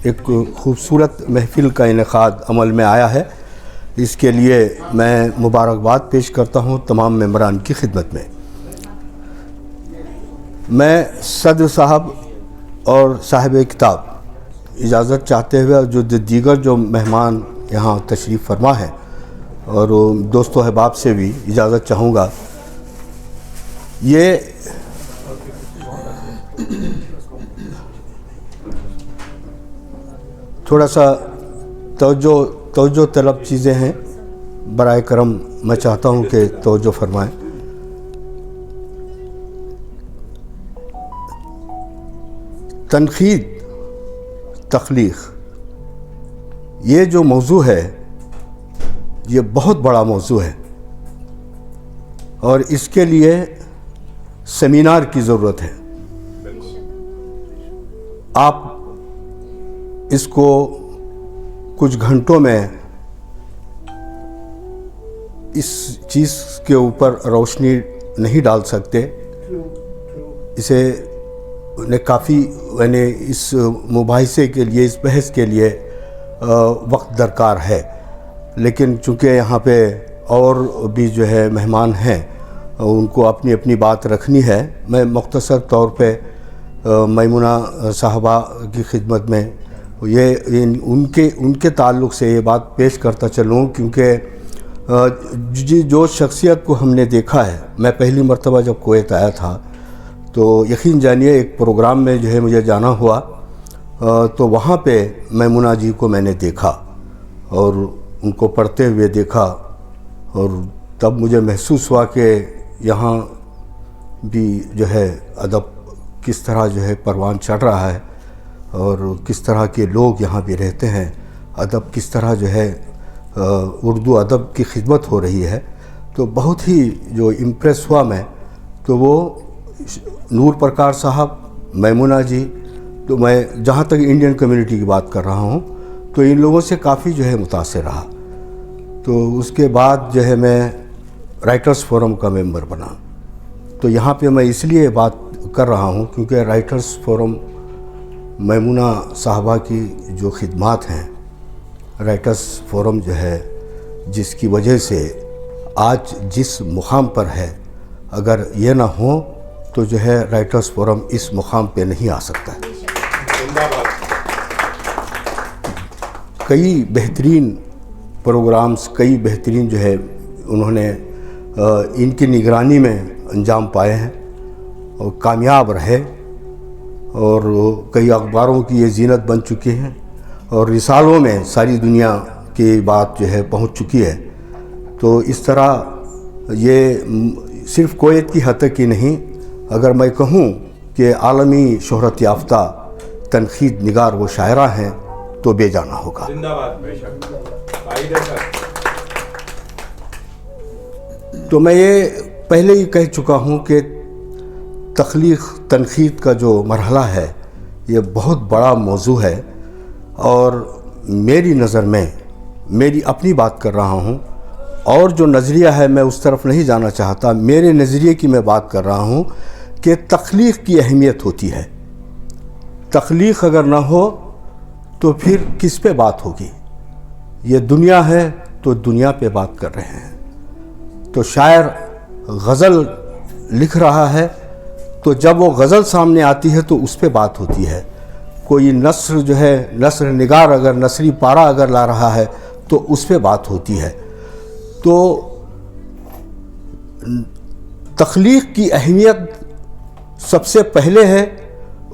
ایک خوبصورت محفل کا انعقاد عمل میں آیا ہے، اس کے لیے میں مبارکباد پیش کرتا ہوں تمام ممبران کی خدمت میں۔ میں صدر صاحب اور صاحب کتاب اجازت چاہتے ہوئے جو دیگر جو مہمان یہاں تشریف فرما ہے اور دوست و احباب سے بھی اجازت چاہوں گا، یہ تھوڑا سا توجہ طلب چیزیں ہیں، برائے کرم میں چاہتا ہوں کہ توجہ فرمائیں۔ تنقید، تخلیق، یہ جو موضوع ہے یہ بہت بڑا موضوع ہے اور اس کے لیے سیمینار کی ضرورت ہے۔ آپ اس کو کچھ گھنٹوں میں اس چیز کے اوپر روشنی نہیں ڈال سکتے، اسے کافی اس مباحثے کے لیے، اس بحث کے لیے وقت درکار ہے، لیکن چونکہ یہاں پہ اور بھی جو ہے مہمان ہیں، ان کو اپنی اپنی بات رکھنی ہے، میں مختصر طور پہ میمونہ صاحبہ کی خدمت میں ان کے تعلق سے یہ بات پیش کرتا چلوں، کیونکہ جو شخصیت کو ہم نے دیکھا ہے، میں پہلی مرتبہ جب کویت آیا تھا تو یقین جانیے ایک پروگرام میں جو ہے مجھے جانا ہوا، تو وہاں پہ میمونہ جی کو میں نے دیکھا اور ان کو پڑھتے ہوئے دیکھا، اور تب مجھے محسوس ہوا کہ یہاں بھی جو ہے ادب کس طرح جو ہے پروان چڑھ رہا ہے اور کس طرح کے لوگ یہاں بھی رہتے ہیں، ادب کس طرح جو ہے اردو ادب کی خدمت ہو رہی ہے، تو بہت ہی جو امپریس ہوا میں، تو وہ نور پرکار صاحب، میمونہ جی، تو میں جہاں تک انڈین کمیونٹی کی بات کر رہا ہوں تو ان لوگوں سے کافی جو ہے متاثر رہا۔ تو اس کے بعد جو ہے میں رائٹرز فورم کا ممبر بنا، تو یہاں پہ میں اس لیے بات کر رہا ہوں کیونکہ رائٹرز فورم میمونہ صاحبہ کی جو خدمات ہیں، رائٹرز فورم جو ہے جس کی وجہ سے آج جس مقام پر ہے، اگر یہ نہ ہو تو جو ہے رائٹرز فورم اس مقام پہ نہیں آ سکتا ہے۔ کئی بہترین پروگرامز، کئی بہترین جو ہے انہوں نے ان کی نگرانی میں انجام پائے ہیں اور کامیاب رہے، اور کئی اخباروں کی یہ زینت بن چکی ہیں اور رسالوں میں ساری دنیا کی بات جو ہے پہنچ چکی ہے۔ تو اس طرح یہ صرف کویت کی حد تک ہی نہیں، اگر میں کہوں کہ عالمی شہرت یافتہ تنقید نگار و شاعرہ ہیں تو بے جانا ہوگا۔ تو میں یہ پہلے ہی کہہ چکا ہوں کہ تخلیق، تنقید کا جو مرحلہ ہے یہ بہت بڑا موضوع ہے، اور میری نظر میں، میری اپنی بات کر رہا ہوں، اور جو نظریہ ہے میں اس طرف نہیں جانا چاہتا، میرے نظریے کی میں بات کر رہا ہوں کہ تخلیق کی اہمیت ہوتی ہے۔ تخلیق اگر نہ ہو تو پھر کس پہ بات ہوگی؟ یہ دنیا ہے تو دنیا پہ بات کر رہے ہیں، تو شاعر غزل لکھ رہا ہے تو جب وہ غزل سامنے آتی ہے تو اس پہ بات ہوتی ہے۔ کوئی نثر جو ہے، نثر نگار اگر نثری پارہ اگر لا رہا ہے تو اس پہ بات ہوتی ہے۔ تو تخلیق کی اہمیت سب سے پہلے ہے،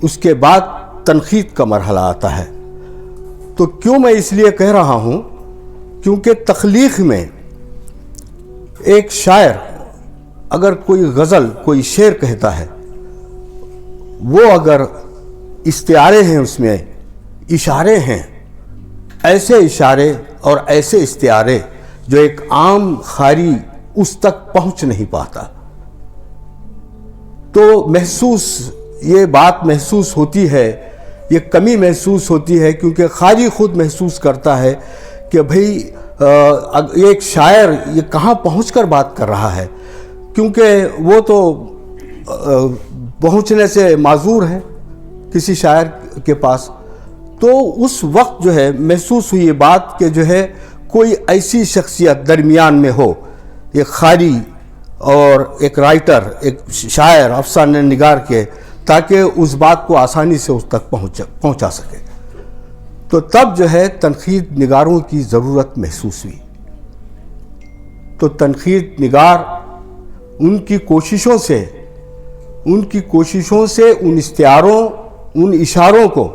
اس کے بعد تنقید کا مرحلہ آتا ہے۔ تو کیوں میں اس لیے کہہ رہا ہوں؟ کیونکہ تخلیق میں ایک شاعر اگر کوئی غزل، کوئی شعر کہتا ہے، وہ اگر استعارے ہیں، اس میں اشارے ہیں، ایسے اشارے اور ایسے استعارے جو ایک عام قاری اس تک پہنچ نہیں پاتا، تو یہ بات محسوس ہوتی ہے، یہ کمی محسوس ہوتی ہے، کیونکہ قاری خود محسوس کرتا ہے کہ بھئی ایک شاعر یہ کہاں پہنچ کر بات کر رہا ہے، کیونکہ وہ تو پہنچنے سے معذور ہے کسی شاعر کے پاس۔ تو اس وقت جو ہے محسوس ہوئی یہ بات کہ جو ہے کوئی ایسی شخصیت درمیان میں ہو، ایک قاری اور ایک رائٹر، ایک شاعر، افسانہ نگار کے، تاکہ اس بات کو آسانی سے اس تک پہنچا سکے۔ تو تب جو ہے تنقید نگاروں کی ضرورت محسوس ہوئی۔ تو تنقید نگار ان کی کوششوں سے ان استعاروں، ان اشاروں کو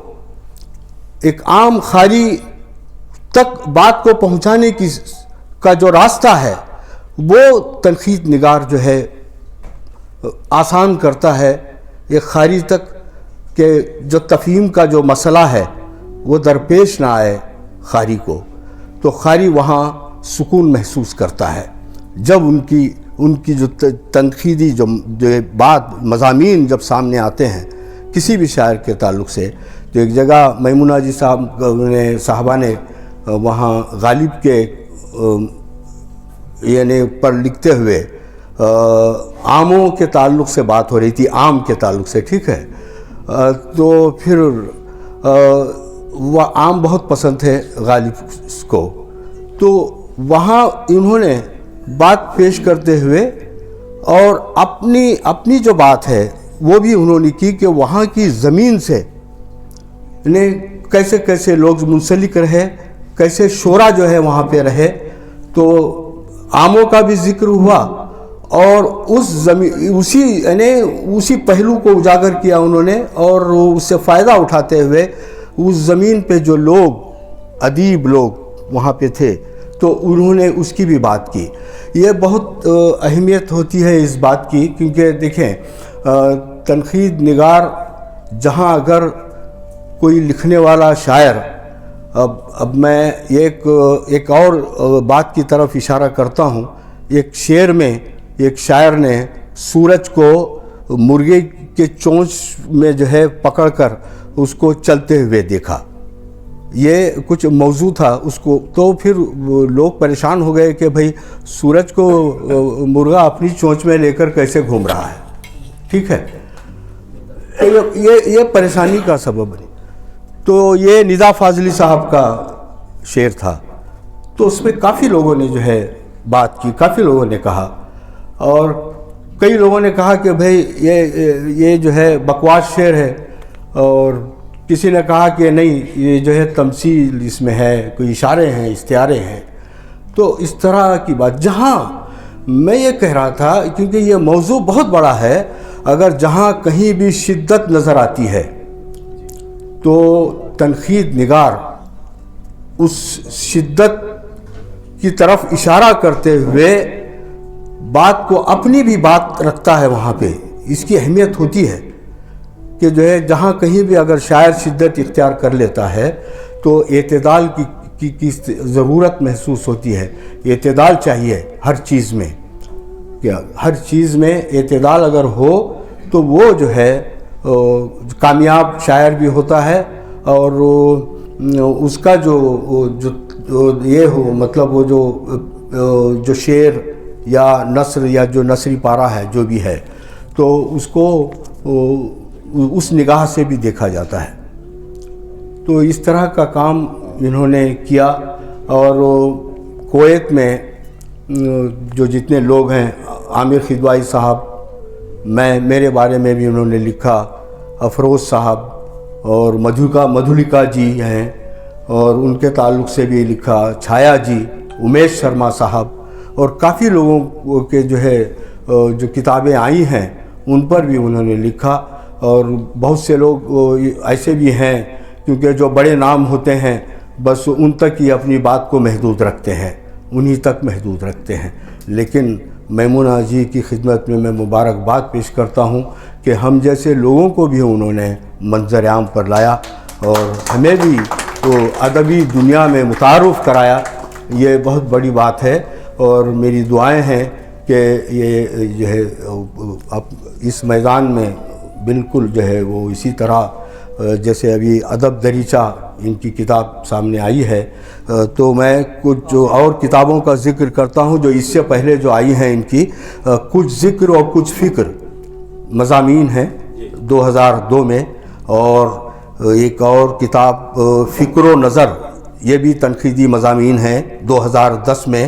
ایک عام قاری تک بات کو پہنچانے کا جو راستہ ہے وہ تنقید نگار جو ہے آسان کرتا ہے ایک قاری تک، کہ جو تفہیم کا جو مسئلہ ہے وہ درپیش نہ آئے قاری کو، تو قاری وہاں سکون محسوس کرتا ہے جب ان کی جو تنقیدی جو بات مضامین جب سامنے آتے ہیں کسی بھی شاعر کے تعلق سے۔ تو ایک جگہ میمونہ جی صاحبہ نے وہاں غالب کے یعنی پر لکھتے ہوئے آموں کے تعلق سے بات ہو رہی تھی، آم کے تعلق سے، ٹھیک ہے، تو پھر وہ آم بہت پسند تھے غالب کو، تو وہاں انہوں نے بات پیش کرتے ہوئے اور اپنی جو بات ہے وہ بھی انہوں نے کی کہ وہاں کی زمین سے کیسے کیسے لوگ منسلک رہے، کیسے شعرا جو ہے وہاں پہ رہے۔ تو آموں کا بھی ذکر ہوا اور اسی پہلو کو اجاگر کیا انہوں نے، اور اس سے فائدہ اٹھاتے ہوئے اس زمین پہ جو لوگ ادیب لوگ وہاں پہ تھے تو انہوں نے اس کی بھی بات کی۔ یہ بہت اہمیت ہوتی ہے اس بات کی، کیونکہ دیکھیں تنقید نگار جہاں اگر کوئی لکھنے والا شاعر، اب میں ایک اور بات کی طرف اشارہ کرتا ہوں۔ ایک شعر میں ایک شاعر نے سورج کو مرغے کے چونچ میں جو ہے پکڑ کر اس کو چلتے ہوئے دیکھا، یہ کچھ موضوع تھا اس کو، تو پھر لوگ پریشان ہو گئے کہ بھئی سورج کو مرغا اپنی چونچ میں لے کر کیسے گھوم رہا ہے، ٹھیک ہے، یہ پریشانی کا سبب بنی۔ تو یہ ندا فاضلی صاحب کا شعر تھا، تو اس میں کافی لوگوں نے جو ہے بات کی، کافی لوگوں نے کہا، اور کئی لوگوں نے کہا کہ بھئی یہ جو ہے بکواس شعر ہے، اور کسی نے کہا کہ نہیں یہ جو ہے تمثیل اس میں ہے، کوئی اشارے ہیں، استعارے ہیں۔ تو اس طرح کی بات، جہاں میں یہ کہہ رہا تھا کیونکہ یہ موضوع بہت بڑا ہے، اگر جہاں کہیں بھی شدت نظر آتی ہے تو تنقید نگار اس شدت کی طرف اشارہ کرتے ہوئے بات کو اپنی بھی بات رکھتا ہے وہاں پہ۔ اس کی اہمیت ہوتی ہے کہ جو ہے جہاں کہیں بھی اگر شاعر شدت اختیار کر لیتا ہے تو اعتدال کی ضرورت محسوس ہوتی ہے۔ اعتدال چاہیے ہر چیز میں، ہر چیز میں اعتدال اگر ہو تو وہ جو ہے کامیاب شاعر بھی ہوتا ہے، اور اس کا جو یہ ہو مطلب وہ جو شعر یا نثر یا جو نثری پارہ ہے جو بھی ہے تو اس کو اس نگاہ سے بھی دیکھا جاتا ہے۔ تو اس طرح کا کام انہوں نے کیا، اور کویت میں جو جتنے لوگ ہیں، عامر خدوائی صاحب، میرے بارے میں بھی انہوں نے لکھا، افروز صاحب اور مدھولکا جی ہیں اور ان کے تعلق سے بھی لکھا، چھایا جی، امیش شرما صاحب، اور کافی لوگوں کے جو ہے جو کتابیں آئی ہیں ان پر بھی انہوں نے لکھا۔ اور بہت سے لوگ ایسے بھی ہیں کیونکہ جو بڑے نام ہوتے ہیں بس ان تک ہی اپنی بات کو محدود رکھتے ہیں، انہی تک محدود رکھتے ہیں، لیکن میمونہ جی کی خدمت میں مبارکباد پیش کرتا ہوں کہ ہم جیسے لوگوں کو بھی انہوں نے منظر عام پر لایا اور ہمیں بھی ادبی دنیا میں متعارف کرایا، یہ بہت بڑی بات ہے۔ اور میری دعائیں ہیں کہ یہ جو ہے اس میدان میں بالکل جو ہے وہ اسی طرح جیسے ابھی ادب دریچہ ان کی کتاب سامنے آئی ہے، تو میں کچھ جو اور کتابوں کا ذکر کرتا ہوں جو اس سے پہلے جو آئی ہیں، ان کی کچھ ذکر اور کچھ فکر مضامین ہیں 2002 میں، اور ایک اور کتاب فکر و نظر، یہ بھی تنقیدی مضامین ہیں 2010 میں،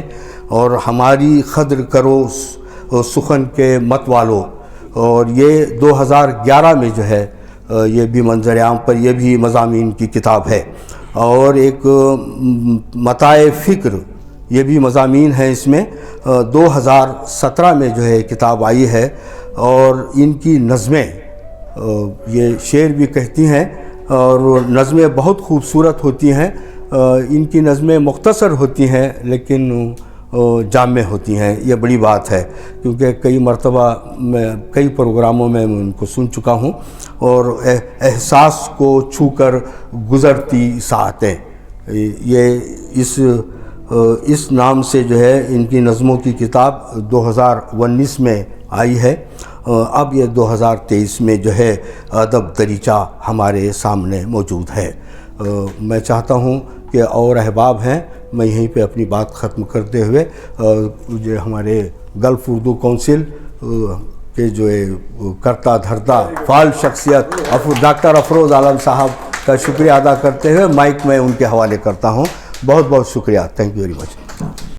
اور ہماری قدر کرو سخن کے مت والو، اور یہ 2011 میں جو ہے یہ بھی منظر عام پر یہ بھی مضامین کی کتاب ہے. اور ایک متاع فکر، یہ بھی مضامین ہیں اس میں. 2017 میں جو ہے کتاب آئی ہے، اور ان کی نظمیں یہ شعر بھی کہتی ہیں، اور نظمیں بہت خوبصورت ہوتی ہیں. ان کی نظمیں مختصر ہوتی ہیں لیکن جامع ہوتی ہیں. یہ بڑی بات ہے، کیونکہ کئی مرتبہ میں کئی پروگراموں میں ان کو سن چکا ہوں، اور احساس کو چھو کر گزرتی ساعتیں، یہ اس نام سے جو ہے ان کی نظموں کی کتاب 2019 میں آئی ہے. اب یہ 2023 میں جو ہے ادب دریچہ ہمارے سامنے موجود ہے. میں چاہتا ہوں کہ اور احباب ہیں، میں یہیں پہ اپنی بات ختم کرتے ہوئے جو ہمارے گلف اردو کونسل کے جو کرتا دھرتا فعال شخصیت ڈاکٹر افروز عالم صاحب کا شکریہ ادا کرتے ہوئے مائک میں ان کے حوالے کرتا ہوں. بہت بہت شکریہ. Thank you very much.